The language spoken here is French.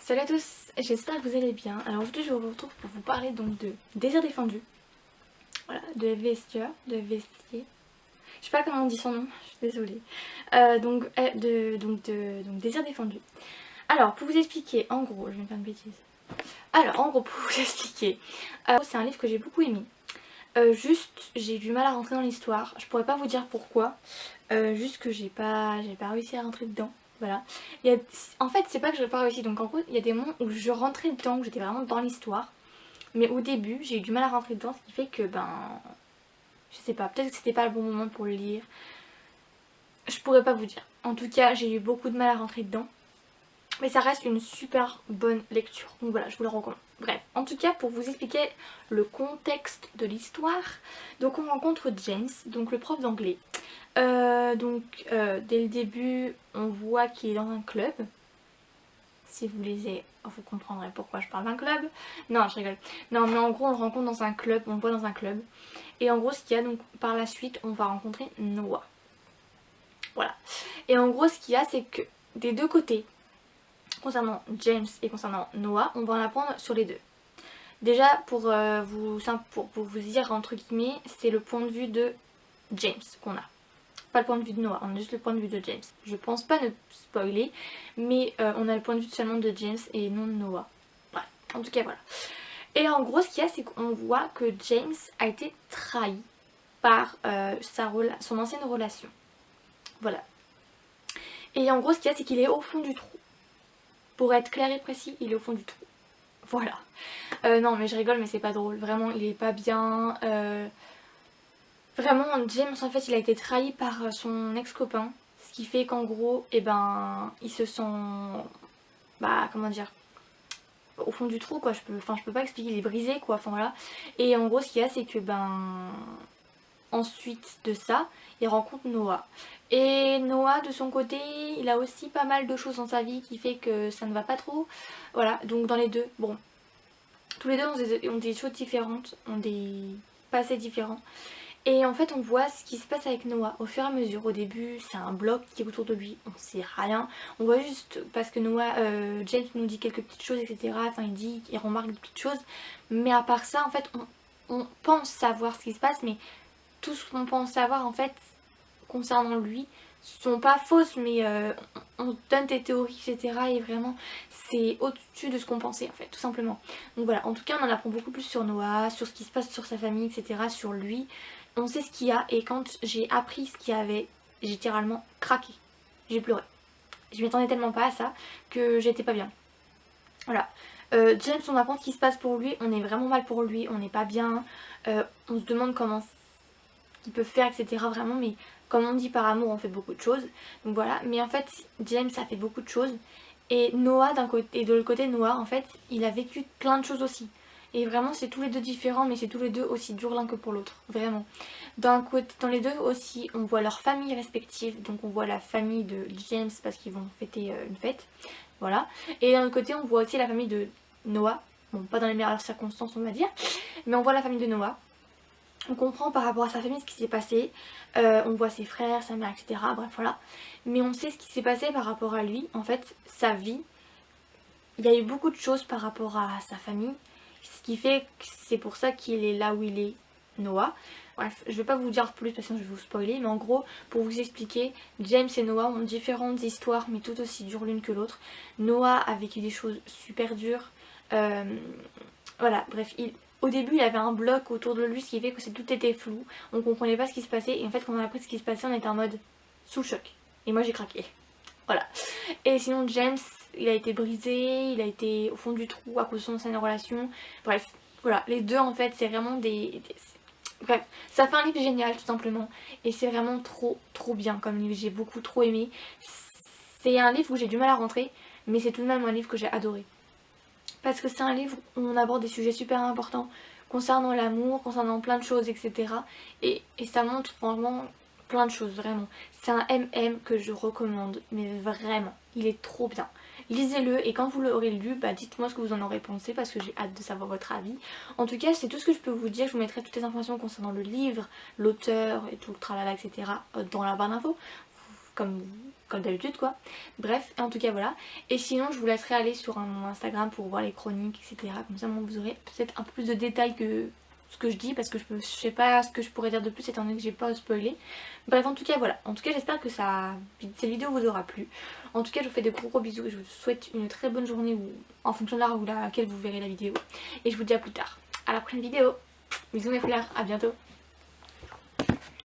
Salut à tous, j'espère que vous allez bien. Alors aujourd'hui je vous retrouve pour vous parler donc de Désir défendu. Voilà, de Vestiaire, de Vestier. Je sais pas comment on dit son nom, je suis désolée. Donc Désir défendu. Alors pour vous expliquer, en gros, je vais me faire une bêtise. Alors en gros pour vous expliquer, c'est un livre que j'ai beaucoup aimé. Juste j'ai du mal à rentrer dans l'histoire, je pourrais pas vous dire pourquoi. Juste que j'ai pas réussi à rentrer dedans. Voilà. En fait, c'est pas que je n'ai pas réussi. Donc en gros, il y a des moments où je rentrais dedans, où j'étais vraiment dans l'histoire. Mais au début, j'ai eu du mal à rentrer dedans, ce qui fait que, je sais pas, peut-être que c'était pas le bon moment pour le lire. Je pourrais pas vous dire. En tout cas, j'ai eu beaucoup de mal à rentrer dedans. Mais ça reste une super bonne lecture. Donc voilà, je vous le recommande. Bref, en tout cas, pour vous expliquer le contexte de l'histoire, donc on rencontre James, donc le prof d'anglais. Dès le début, on voit qu'il est dans un club. Si vous lisez, vous comprendrez pourquoi je parle d'un club. Non, je rigole. Non, mais en gros, on le rencontre dans un club, on le voit dans un club. Et en gros, ce qu'il y a, donc par la suite, on va rencontrer Noah. Voilà. Et en gros, ce qu'il y a, c'est que des deux côtés, concernant James et concernant Noah, on va en apprendre sur les deux. Déjà, pour vous dire, entre guillemets, c'est le point de vue de James qu'on a. Pas le point de vue de Noah, on a juste le point de vue de James. Je pense pas ne spoiler, mais on a le point de vue seulement de James et non de Noah. Bref, en tout cas voilà. Et en gros, ce qu'il y a, c'est qu'on voit que James a été trahi par son ancienne relation. Voilà. Et en gros, ce qu'il y a, c'est qu'il est au fond du trou. Pour être clair et précis, il est au fond du trou. Voilà. Non, mais je rigole, mais c'est pas drôle. Vraiment, il est pas bien. Vraiment, James, en fait, il a été trahi par son ex-copain. Ce qui fait qu'en gros, il se sent... comment dire, au fond du trou, quoi. Je peux pas expliquer, il est brisé, quoi. Enfin, voilà. Et en gros, ce qu'il y a, c'est que, ensuite de ça, il rencontre Noah. Et Noah, de son côté, il a aussi pas mal de choses dans sa vie qui fait que ça ne va pas trop. Voilà, donc dans les deux, bon, tous les deux ont des choses différentes, ont des passés différents. Et en fait on voit ce qui se passe avec Noah au fur et à mesure. Au début c'est un bloc qui est autour de lui, on sait rien. On voit juste parce que James nous dit quelques petites choses, etc. Enfin il remarque des petites choses. Mais à part ça en fait on pense savoir ce qui se passe, mais tout ce qu'on pense savoir en fait concernant lui sont pas fausses, mais on donne des théories, etc. Et vraiment c'est au-dessus de ce qu'on pensait en fait, tout simplement. Donc voilà, en tout cas on en apprend beaucoup plus sur Noah, sur ce qui se passe sur sa famille, etc. Sur lui. On sait ce qu'il y a, et quand j'ai appris ce qu'il y avait, j'ai littéralement craqué. J'ai pleuré. Je m'attendais tellement pas à ça que j'étais pas bien. Voilà. James, on apprend ce qui se passe pour lui, on est vraiment mal pour lui, on n'est pas bien. On se demande comment il peut faire, etc. Vraiment, mais comme on dit, par amour on fait beaucoup de choses. Donc voilà, mais en fait James a fait beaucoup de choses. Et Noah d'un côté, et de l'autre côté Noah en fait il a vécu plein de choses aussi. Et vraiment c'est tous les deux différents, mais c'est tous les deux aussi dur l'un que pour l'autre, vraiment. Dans les deux aussi on voit leurs familles respectives, donc on voit la famille de James parce qu'ils vont fêter une fête, voilà. Et d'un autre côté on voit aussi la famille de Noah, bon pas dans les meilleures circonstances on va dire, mais on voit la famille de Noah. On comprend par rapport à sa famille ce qui s'est passé, on voit ses frères, sa mère, etc. Bref voilà. Mais on sait ce qui s'est passé par rapport à lui, en fait sa vie. Il y a eu beaucoup de choses par rapport à sa famille, ce qui fait que c'est pour ça qu'il est là où il est, Noah. Bref, je vais pas vous dire plus parce que je vais vous spoiler, mais en gros, pour vous expliquer, James et Noah ont différentes histoires, mais tout aussi dures l'une que l'autre. Noah a vécu des choses super dures. Voilà, bref, au début il avait un bloc autour de lui, ce qui fait que tout était flou, on comprenait pas ce qui se passait, et en fait quand on a appris ce qui se passait on était en mode sous le choc. Et moi j'ai craqué. Voilà. Et sinon James, il a été brisé, il a été au fond du trou à cause de son ancienne relation. Bref, voilà, les deux en fait c'est vraiment bref, ça fait un livre génial tout simplement. Et c'est vraiment trop bien comme livre, j'ai beaucoup trop aimé. C'est un livre où j'ai du mal à rentrer, mais c'est tout de même un livre que j'ai adoré. Parce que c'est un livre où on aborde des sujets super importants concernant l'amour, concernant plein de choses, etc. Et ça montre vraiment plein de choses, vraiment. C'est un MM que je recommande, mais vraiment, il est trop bien. Lisez-le et quand vous l'aurez lu, dites-moi ce que vous en aurez pensé parce que j'ai hâte de savoir votre avis. En tout cas, c'est tout ce que je peux vous dire. Je vous mettrai toutes les informations concernant le livre, l'auteur et tout le tralala, etc. dans la barre d'infos. Comme comme d'habitude quoi. Bref, en tout cas voilà. Et sinon je vous laisserai aller sur mon Instagram pour voir les chroniques, etc. Comme ça vous aurez peut-être un peu plus de détails que ce que je dis, parce que je sais pas ce que je pourrais dire de plus étant donné que j'ai pas spoilé. Bref, en tout cas voilà. En tout cas j'espère que cette vidéo vous aura plu. En tout cas je vous fais de gros bisous et je vous souhaite une très bonne journée ou en fonction de l'heure à laquelle vous verrez la vidéo. Et je vous dis à plus tard. À la prochaine vidéo. Bisous mes fleurs, à bientôt.